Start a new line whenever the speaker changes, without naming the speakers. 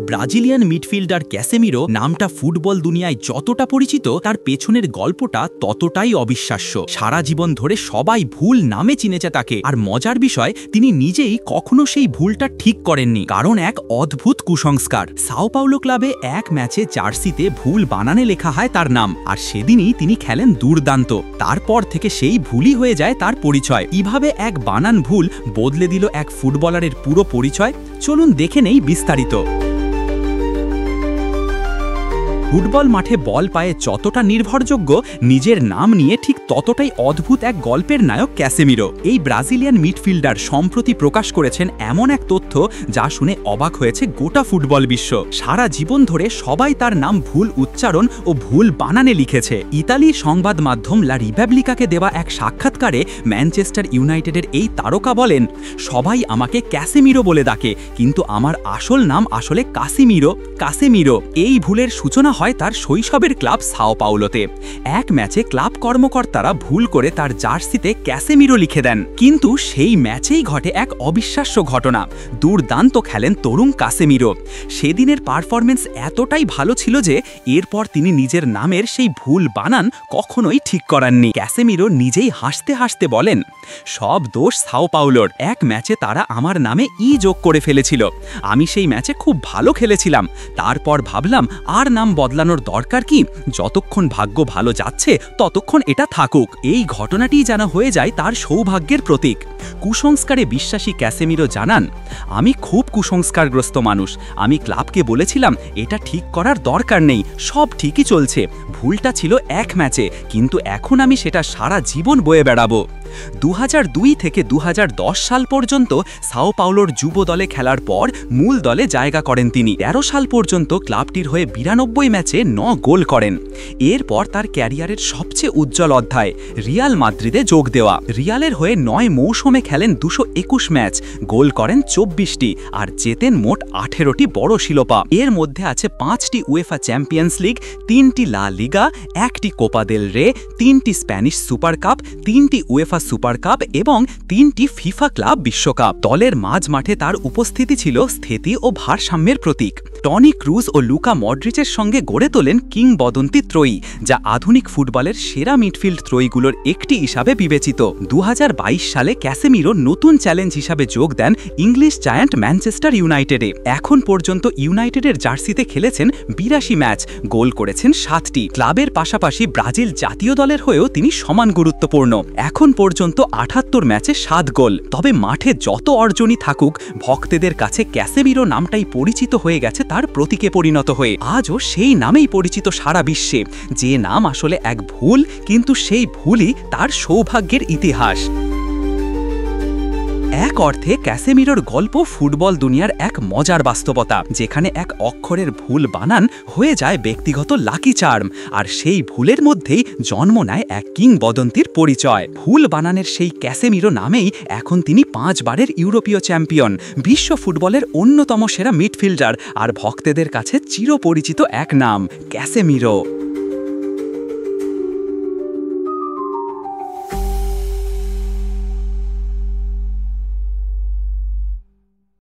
Brazilian midfielder Casemiro নামটা football দুনিয়ায় যতটা পরিচিত তার পেছনের গল্পটা ততটাই অবিশ্বাস্য। সারা জীবন ধরে সবাই ভুল নামে চিনেছে তাকে, আর মজার বিষয় তিনি নিজেই কখনো সেই ভুলটা ঠিক করেননি, কারণ এক অদ্ভুত কুসংস্কার। সাও পাউলো ক্লাবে এক ম্যাচে জার্সিতে ভুল বানানে লেখা হয় তার নাম, আর সেদিনই তিনি খেলেন দুর্দান্ত। তারপর থেকে সেই ভুলই হয়ে যায় তার পরিচয়। কিভাবে এক বানান ভুল বদলে দিল এক ফুটবলারের পুরো পরিচয়, চলুন দেখে নেই বিস্তারিত। ফুটবল মাঠে বল পায়ে যতটা নির্ভরযোগ্য, নিজের নাম নিয়ে ঠিক ততটাই অদ্ভুত এক গল্পের নায়ক ক্যাসেমিরো। এই ব্রাজিলিয়ান মিডফিল্ডার সম্প্রতি প্রকাশ করেছেন এমন এক তথ্য যা শুনে অবাক হয়েছে গোটা ফুটবল বিশ্ব। সারা জীবন ধরে সবাই তার নাম ভুল উচ্চারণ ও ভুল বানানে লিখেছে। ইতালির সংবাদ মাধ্যম লা রিপাবলিকাকে দেওয়া এক সাক্ষাৎকারে ম্যানচেস্টার ইউনাইটেডের এই তারকা বলেন, সবাই আমাকে ক্যাসেমিরো বলে ডাকে, কিন্তু আমার আসল নাম আসলে কাসেমিরো। এই ভুলের সূচনা হয় তার শৈশবের ক্লাব সাও পাউলোতে। এক ম্যাচে ক্লাব কর্মকর্তারা ভুল করে তার জার্সিতে ক্যাসেমিরো লিখে দেন, কিন্তু সেই ম্যাচেই ঘটে এক অবিশ্বাস্য ঘটনা। দুর্দান্ত খেলেন তরুণ কাসেমিরো। সেদিনের পারফরমেন্স এতটাই ভালো ছিল যে এরপর তিনি নিজের নামের সেই ভুল বানান কখনোই ঠিক করাননি। ক্যাসেমিরো নিজেই হাসতে হাসতে বলেন, সব দোষ সাও পাউলোর। এক ম্যাচে তারা আমার নামে যোগ করে ফেলেছিল। আমি সেই ম্যাচে খুব ভালো খেলেছিলাম। তারপর ভাবলাম আর নাম বদলানোর দরকার কি, যতক্ষণ ভাগ্য ভালো যাচ্ছে ততক্ষণ এটা থাকুক। এই ঘটনাটি যেন হয়ে যায় তার সৌভাগ্যের প্রতীক। কুসংস্কারে বিশ্বাসী ক্যাসেমিরো জানান, আমি খুব কুসংস্কারগ্রস্ত মানুষ। আমি ক্লাবকে বলেছিলাম এটা ঠিক করার দরকার নেই, সব ঠিকই চলছে। ভুলটা ছিল এক ম্যাচে, কিন্তু এখন আমি সেটা সারা জীবন বয়ে বেড়াবো। 2002 থেকে 2010 সাল পর্যন্ত সাও পাউলোর যুব দলে খেলার পর মূল দলে জায়গা করেন তিনি। 13 সাল পর্যন্ত ক্লাবটির হয়ে 92 ম্যাচে 9 গোল করেন। এরপর তার ক্যারিয়ারের সবচেয়ে উজ্জ্বল অধ্যায় রিয়াল মাদ্রিদে যোগ দেওয়া। রিয়ালের হয়ে 9 মৌসুমে খেলেন 221 ম্যাচ, গোল করেন 24টি, আর জেতেন মোট 18টি বড় শিরোপা। এর মধ্যে আছে 5টি উয়েফা চ্যাম্পিয়ন্স লিগ, 3টি লা লিগা, 1টি কোপা দেল রে, 3টি স্প্যানিশ সুপার কাপ, 3টি উয়েফা সুপার কাপ এবং 3টি ফিফা ক্লাব বিশ্বকাপ। দলের মাঝ মাঠে তার উপস্থিতি ছিল স্থিতি ও ভারসাম্যের প্রতীক। টনি ক্রুজ ও লুকা মডরিচের সঙ্গে গড়ে তোলেন কিংবদন্তি ত্রয়ী, যা আধুনিক ফুটবলের সেরা মিডফিল্ড ত্রয়ীগুলোর একটি হিসাবে বিবেচিত। 2022 সালে ক্যাসেমিরো নতুন চ্যালেঞ্জ হিসাবে যোগ দেন ইংলিশ জায়ান্ট ম্যানচেস্টার ইউনাইটেডে। এখন পর্যন্ত ইউনাইটেডের জার্সিতে খেলেছেন 82 ম্যাচ, গোল করেছেন 7টি। ক্লাবের পাশাপাশি ব্রাজিল জাতীয় দলের হয়েও তিনি সমান গুরুত্বপূর্ণ। এখন পর্যন্ত 78 ম্যাচে 7 গোল। তবে মাঠে যত অর্জনই থাকুক, ভক্তদের কাছে ক্যাসেমিরো নামটাই পরিচিত হয়ে গেছে তার প্রতীকে পরিণত হয়ে। আজও সেই নামেই পরিচিত সারা বিশ্বে, যে নাম আসলে এক ভুল, কিন্তু সেই ভুলই তার সৌভাগ্যের ইতিহাস। এক অর্থে ক্যাসেমিরোর গল্প ফুটবল দুনিয়ার এক মজার বাস্তবতা, যেখানে এক অক্ষরের ভুল বানান হয়ে যায় ব্যক্তিগত লাকি চার্ম, আর সেই ভুলের মধ্যেই জন্ম নেয় এক কিংবদন্তির পরিচয়। ভুল বানানের সেই ক্যাসেমিরো নামেই এখন তিনি 5 বারের ইউরোপীয় চ্যাম্পিয়ন, বিশ্ব ফুটবলের অন্যতম সেরা মিডফিল্ডার, আর ভক্তদের কাছে চিরপরিচিত এক নাম, ক্যাসেমিরো।